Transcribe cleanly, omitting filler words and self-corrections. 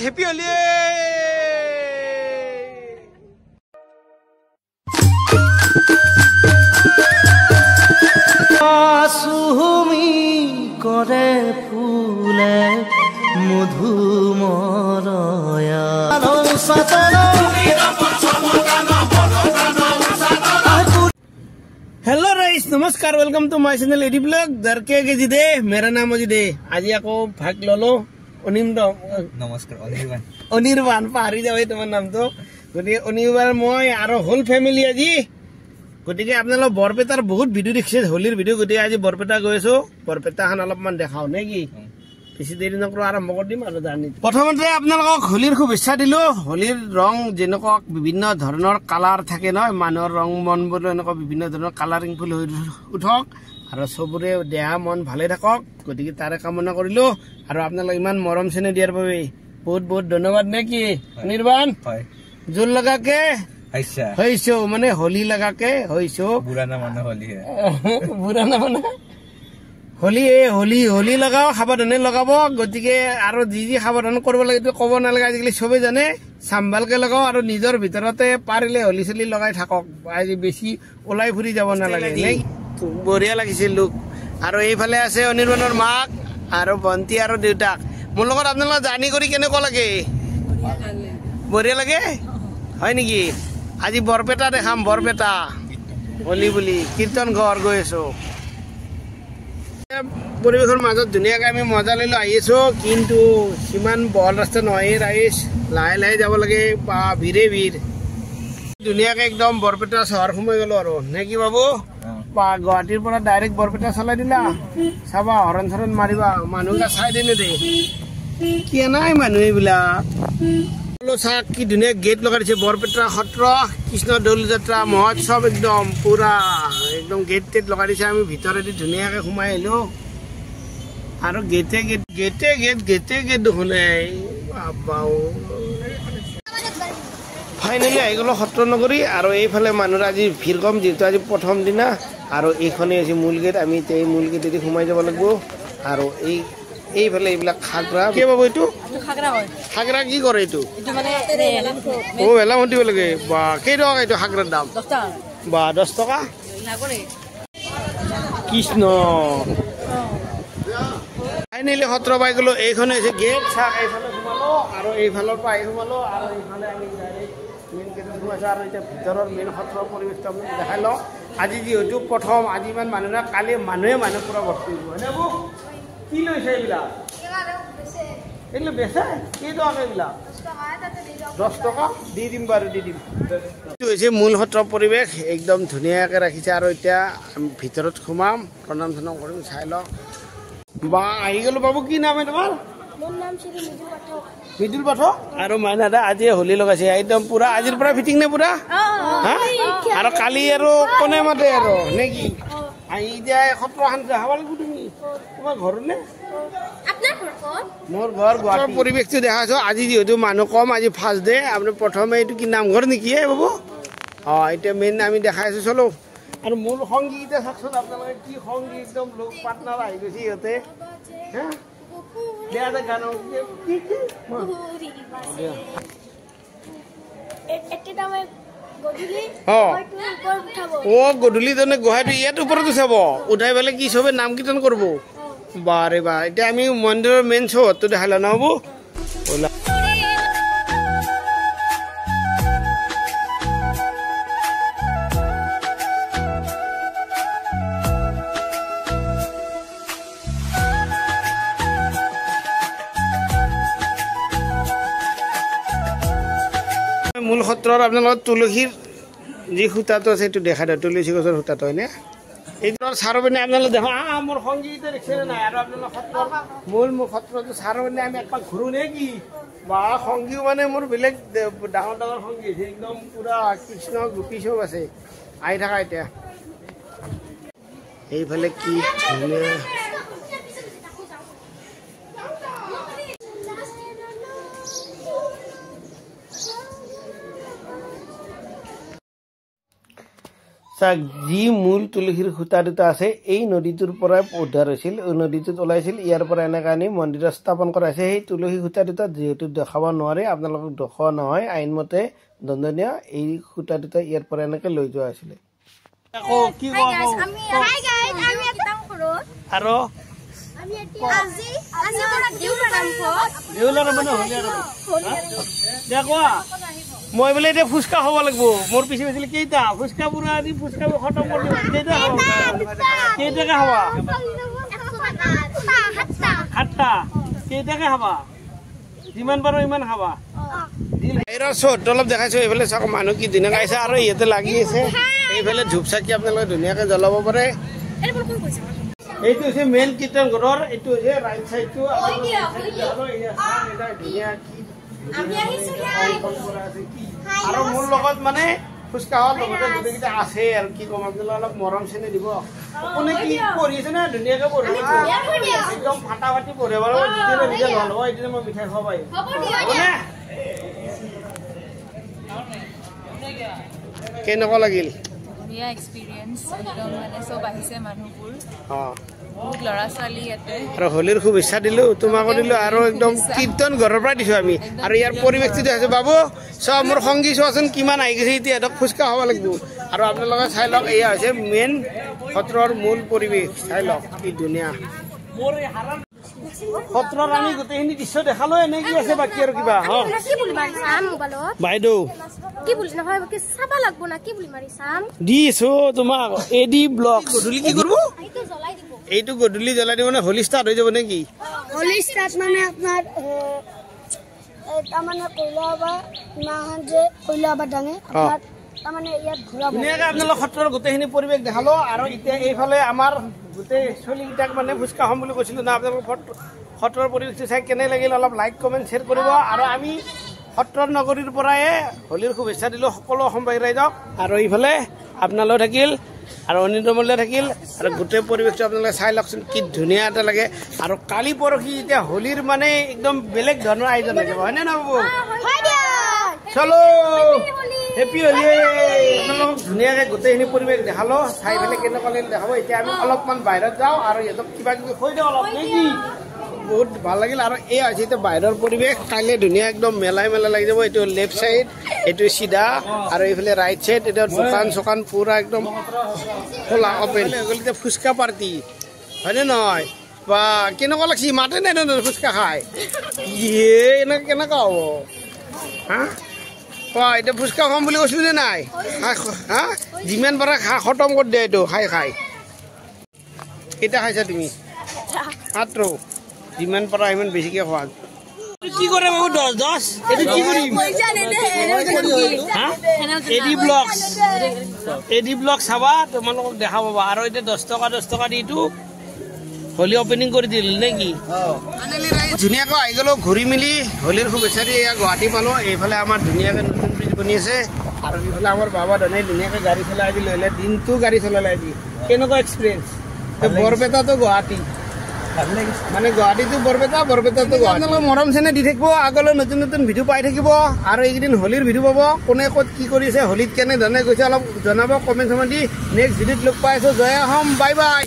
happy হলি সুমি করে ফুলে মধুমরয়া हेलो राइस नमस्कार वेलकम टू माय चैनल एडी ब्लॉग दरके के जिदे मेरा नाम अजिदे आज को भाग ललो नमस्कार अनिर्बान पाहरी जाबाय তোমাৰ নামটো গতি অনিৰ্বাণ মই আৰু হোল ফ্যামিলি আজি গতিকে আপোনালোক বৰপেটাৰ বহুত ভিডিও দেখিছে হোলিৰ ভিডিও গতি আজি বৰপেটা গৈছো বৰপেটাখন অলপমান দেখাও নে কি বেছি দেৰি নকৰো আৰম্ভ কৰি দিম আৰু জানি প্ৰথমতে আপোনালোকক হোলিৰ শুভেচ্ছা দিলো হোলিৰ ৰং যেনেকুৱা বিভিন্ন ধৰণৰ কালাৰ থাকে নহয় মানুহৰ ৰং মনবোৰ এনেকুৱা বিভিন্ন ধৰণৰ কালাৰিং ফুল হৈ উঠক আৰু সবৰে দেহা মন ভালে থাকক গতিকে তাৰে কামনা কৰিলো আৰু আপোনালোক ইমান মৰম চেনে দিয়াৰ বাবে বহুত বহুত ধন্যবাদ নে কি নিৰ্বাণ হয় জোল লগাকে হৈছো মানে হোলি লগাকে হৈছো বুঢ়া না মানে হোলি হে বুঢ়া না মানে হোলি হোলি হোলি লগাও সাৱধানে লগাব গতিকে আৰু যি যি সাৱধান কৰিব লাগে এইটো ক'ব নালাগে আজিকালি সবে জানে সাম্ভালকে লগাও আৰু নিজৰ ভিতৰতে পাৰিলে হোলি চলি লগাই থাকক আজি বেছি ওলাই ফুৰি যাব নালাগে নাই বঢ়িয়া লাগিছিল লোক আৰু এইফালে আছে অনিৰ্বাণৰ মাক আৰু বন্তি আৰু দেউতাক মোৰ লগত আপোনালোক জানি কৰি কেনেকুৱা লাগে বঢ়িয়া লাগে হয় নেকি আজি বৰপেটা দেখাম বৰপেটা হোলি বুলি কীৰ্তন ঘৰ গৈ আছো পৰিৱেশৰ মাজত ধুনীয়াকৈ আমি মজা লৈ আহিছো কিন্তু সিমান বহল ৰাস্তা নহয় ৰাইজ লাহে লাহে যাব লাগে বা ভিৰে ভিৰ ধুনীয়াকৈ একদম বৰপেটা চহৰ সোমাই গলো আৰু নে কি বাবু বা গুৱাহাটীৰ পৰা ডাইৰেক্ট বৰপেটা চলাই দিলা চাবা হৰণ চৰণ মাৰিবা মানুহবিলাক চাই দিনে দে কি নাই মানুহ এইবিলাক চাক কি ধুনীয়া গেট লগাই দিছে বৰপেটা সত্ৰ কৃষ্ণ দৌল যাত্ৰা মহোৎসৱ একদম পুৰা একদম গেট টেট লগাই দিছে আমি ভিতৰেদি ধুনীয়াকৈ সোমাই আহিলো আৰু গেটে গেট গেটে গেট গেটে গেট দেখোন ফাইনেলি আহি গলো সত্ৰ নগৰী আৰু এইফালে মানুহৰ আজি ভিৰ কম যিহেতু আজি প্ৰথম দিনা আৰু এইখনেই হৈছে মূল গেট আমি এই মূল গেটেদি সোমাই যাব লাগিব আৰু এইফালে এইবিলাক খাগৰা কি পাব এইটো খাগৰা কি কৰে এইটো অ এলাম দিব লাগে বা কেইটকা এইটো খাগৰাৰ দাম বা 10 টকা কৃষ্ণ ফাইনেলি সত্ৰ পাই গলো এইখনে হৈছে গেট চাক এইফালে সোমালো আৰু এইফালৰ পৰা আহি সোমালো আৰু এইফালে আমি মেইন গেটত সোমাইছো আৰু এতিয়া ভিতৰৰ মেইন সত্ৰৰ পৰিৱেশটো আমি দেখাই লওঁ আজি যিহেতু প্ৰথম আজি ইমান মানুহ নাই কালি মানুহে পুৰা ভৰ্তি হ'ব হয়নে বৌ কি লৈছে এইবিলাক এইবিলাক বেচে কেইটকা এইবিলাক 10 টকা দি দিম বাৰু দি দিম এইটো হৈছে মূল সত্ৰৰ পৰিৱেশ একদম ধুনীয়াকৈ ৰাখিছে আৰু এতিয়া আমি ভিতৰত সোমাম প্ৰণাম চনাম কৰিম চাই লওঁ বা আহি গলো বাবু কি নাম তোমাৰ মৃদুল পাঠক আৰু মাইনাদা আজি হোলি লগাইছে একদম পুৰা আজিৰ পৰা ফিটিং নে পুৰা আৰু কালি আৰু কোনে মাতে আৰু নে কি আহি এতিয়া সত্ৰখন দেখাব লাগিব তুমি তোমাৰ ঘৰ নে মোৰ ঘৰ গুৱাহাটী পৰিৱেশটো দেখাইছো আজি যিহেতু মানুহ কম আজি ফাৰ্ষ্ট ডে আপুনি প্ৰথমে এইটো কি নামঘৰ নেকি বাবু এতিয়া মেইন আমি দেখাইছো চলো আৰু মোৰ সংগী এতিয়া চাওকচোন আপোনালোকে কি সংগী একদম লোক পাৰ্টনাৰ আহি গৈছে সিহঁতে গান গধূলি জনে গুৱাহাটী ইয়াত ওপৰতো চাব উঠাই পেলাই কি চবে নাম কীৰ্তন কৰিব বাৰে বা এতিয়া আমি মন্দিৰৰ মেইন চৌহদটো দেখাই লওঁ নহ'ব মূল সত্ৰৰ আপোনালোকৰ তুলসীৰ যি সূতাটো আছে সেইটো দেখা দিয়ক তুলসী গছৰ সূতাটো হয়নে এইটো চাৰপিনে আপোনালোক দেখা মোৰ সংগীত দেখিছে নাই আৰু আপোনালোক সত্ৰৰ মূল সত্ৰটো চাৰপিনে আমি একপাক ঘূৰো নে কি বা সংগীও মানে মোৰ বেলেগ ডাঙৰ ডাঙৰ সংগী আছে একদম পুৰা কৃষ্ণ গোপী চব আছে আহি থাকা এতিয়া এইফালে কি ধুনীয়া চাওক যি মূল তুলসীৰ খুঁটা দুটা আছে এই নদীটোৰ পৰাই উদ্ধাৰ হৈছিল নদীটোত ওলাইছিল ইয়াৰ পৰা এনেকৈ আনি মন্দিৰত স্থাপন কৰাইছে সেই তুলসী খুঁটা দুটা যিহেতু দেখাব নোৱাৰে আপোনালোকক দেখুওৱা নহয় আইনমতে দণ্ডনীয় এই খুঁটা দুটা ইয়াৰ পৰা এনেকৈ লৈ যোৱা হৈছিলে আৰু মই বোলে এতিয়া ফুচকা খাব লাগিব মোৰ পিছে পিছিলে কেইটা ফুচকা পুৰা আদি ফুচকা খতম কৰি কেইটা কেইটাকে খাবা 7টা কেইটাকে খাবা যিমান পাৰো ইমান খাবা অলপ দেখাইছো এইফালে চাওক মানুহ কি ধুনীয়াকে আহিছে আৰু ইয়াতে লাগি আছে এইফালে ধূপ চাকি আপোনালোকে ধুনীয়াকে জ্বলাব পাৰে এইটো হৈছে মেইন কিচেন ঘৰৰ এইটো হৈছে ৰাইট চাইডটো আৰু মোৰ লগত মানে ফুচকা হোৱাৰ লগতে গোটেইকেইটা আছে আৰু কি ক'ম আপোনালোকে অলপ মৰম চেনি দিব কোনে কি পঢ়ি আছে না ধুনীয়াকে পঢ়িব একদম ফাটা ফাটি পঢ়ে বাৰু যিদিনা ৰিজাল্ট ভাল হ'ব সেইদিনা মই মিঠাই খাব পাৰিম হ'বনে কেনেকুৱা লাগিল ধুনীয়া এক্সপিৰিয়েঞ্চ একদম মানে চব আহিছে মানুহবোৰ বহুত ল'ৰা ছোৱালী ইয়াতে আৰু হোলীৰ শুভেচ্ছা দিলো তোমাকো দিলো আৰু একদম কীৰ্তন ঘৰৰ পৰা দিছো আমি আৰু ইয়াৰ পৰিৱেশটো দেখাইছো বাবু চব মোৰ সংগী চোৱাচোন কিমান আহি গৈছে এতিয়া সিহঁতক ফুচকা খাব লাগিব আৰু আপোনালোকে চাই লওক এয়া হৈছে মেইন সত্ৰৰ মূল পৰিৱেশ চাই লওক কি ধুনীয়া সত্ৰৰ আমি গোটেইখিনি দৃশ্য দেখালো এনে কি আছে বাকী আৰু কিবা বাইদেউ দিছো তোমাক এডি ব্লগ গধূলি কি কৰিব এইটো গধূলি জ্বলাই দিব নে হোলী ষ্টাৰ্ট হৈ যাব নেকি হোলী ষ্টাৰ্ট মানে আপোনাৰ তাৰমানে কইলাবা ডাঙে তাৰমানে ইয়াত ঘূৰা ধুনীয়াকৈ আপোনালোক সত্ৰৰ গোটেইখিনি পৰিৱেশ দেখালো আৰু এতিয়া এইফালে আমাৰ গোটেই চলিকেইটাক মানে ফুচকা খাম বুলি কৈছিলোঁ না আপোনালোক সত্ৰৰ পৰিৱেশটো চাই কেনে লাগিল অলপ লাইক কমেণ্ট শ্বেয়াৰ কৰিব আৰু আমি সত্ৰৰ নগৰীৰ পৰাই হোলীৰ শুভেচ্ছা দিলোঁ সকলো অসমবাসী ৰাইজক আৰু ইফালে আপোনালোক থাকিল আৰু অনিন্দ্ৰমল্য থাকিল আৰু গোটেই পৰিৱেশটো আপোনালোকে চাই লওকচোন কি ধুনীয়া এটা লাগে আৰু কালি পৰহি এতিয়া হোলীৰ মানে একদম বেলেগ ধৰণৰ আয়োজন হৈ যাব হয়নে নহয় বাবু চলো হেপী হোলী আপোনালোকক ধুনীয়াকৈ গোটেইখিনি পৰিৱেশ দেখালো চাই পেলাই কেনেকুৱা লাগিল দেখাব এতিয়া আমি অলপমান বাহিৰত যাওঁ আৰু সিহঁতক কিবা কিবি হৈ দিওঁ অলপ নেকি বহুত ভাল লাগিল আৰু এই হৈছে এতিয়া বাহিৰৰ পৰিৱেশ কাইলৈ ধুনীয়া একদম মেলাই লাগি যাব এইটো লেফ্ট চাইড এইটো চিধা আৰু এইফালে ৰাইট চাইড এতিয়া দোকান চোকান পুৰা একদম খোলা অপেন এতিয়া ফুচকা পাৰ্টি হয়নে নহয় বা কেনেকুৱা লাগছি মাতে নাই ফুচকা খাই এনেকৈ কেনেকুৱা হ'ব হা এতিয়া ফুচকা খাম বুলি কৈছিলো যে নাই হা যিমান পাৰে খা খতম কৰি দিয়া এইটো খাই কেইটা খাইছা তুমি মাত্ৰ যিমান পাৰা সিমান বেছিকে খোৱা কি কৰে বাবু 10 এইটো কি কৰিম এডি ব্লগ চাবা তোমালোকক দেখা পাবা আৰু এতিয়া 10 টকা দি এইটো হোলী অপেনিং কৰি দিল নেকি ধুনীয়াকৈ আহি গ'লো ঘূৰি মেলি হোলীৰ শুভেচ্ছা দি এয়া গুৱাহাটী পালোঁ এইফালে আমাৰ ধুনীয়াকৈ নতুন ব্ৰিজ বনি আছে আৰু এইফালে আমাৰ বাবা ধনাই ধুনীয়াকৈ গাড়ী চলাই আজি লৈ দিনটো গাড়ী চলালে আজি কেনেকুৱা এক্সপিৰিয়েঞ্চ বৰপেটাটো গুৱাহাটী মানে গুৱাহাটীটো বৰপেটাটো গুৱাহাটী আপোনালোকে মৰম চেনে দি থাকিব আগলৈ নতুন ভিডিঅ' পাই থাকিব আৰু এইকেইদিন হোলীৰ ভিডিঅ' পাব কোনে ক'ত কি কৰিছে হোলীত কেনেধৰণে গৈছে অলপ জনাব কমেণ্ট চমেণ্ট দি নেক্সট ভিডিঅ'ত লগ পাই আছোঁ জয় অসম বাই বাই